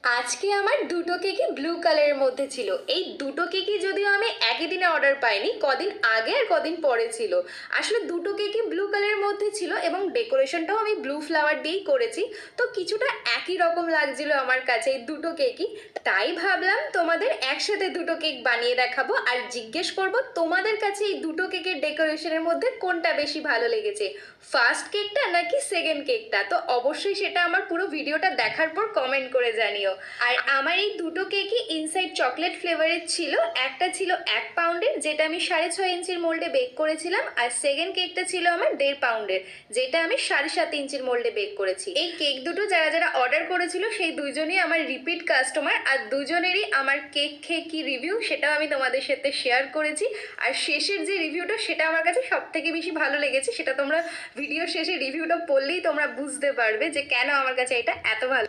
আজকে আমার দুটো কেকই ব্লু কালারের মধ্যে ছিল। এই দুটো কেকই যদিও আমি একই দিনে অর্ডার পাইনি, কদিন আগে আর কদিন পরে ছিল। আসলে দুটো কেকই ব্লু কালারের মধ্যে ছিল এবং ডেকোরেশনটাও আমি ব্লু ফ্লাওয়ার দিয়েই করেছি। তো কিছুটা একই রকম লাগছিল আমার কাছে এই দুটো কেকই। তাই ভাবলাম তোমাদের একসাথে দুটো কেক বানিয়ে দেখাবো আর জিজ্ঞেস করব তোমাদের কাছে এই দুটো কেকের ডেকোরেশনের মধ্যে কোনটা বেশি ভালো লেগেছে, ফার্স্ট কেকটা নাকি সেকেন্ড কেকটা। তো অবশ্যই সেটা আমার পুরো ভিডিওটা দেখার পর কমেন্ট করে জানিও। আর আমার এই দুটো কেকই ইনসাইড চকলেট ফ্লেভারের ছিল। একটা ছিল 1 পাউন্ডের, যেটা আমি 6.5 ইঞ্চির মোল্ডে বেক করেছিলাম, আর সেকেন্ড কেকটা ছিল আমার 1.5 পাউন্ডের, যেটা আমি 7.5 ইঞ্চির মোল্ডে বেক করেছি। এই কেক দুটো যারা যারা অর্ডার করেছিল সেই দুজনই আমার রিপিট কাস্টমার, আর দুজনেরই আমার কেক খেয়ে কি রিভিউ সেটাও আমি তোমাদের সাথে শেয়ার করেছি। আর শেষের যে রিভিউটা সেটা আমার কাছে সব থেকে বেশি ভালো লেগেছে, সেটা তোমরা ভিডিও শেষে রিভিউটা পড়লেই তোমরা বুঝতে পারবে যে কেন আমার কাছে এটা এত ভালো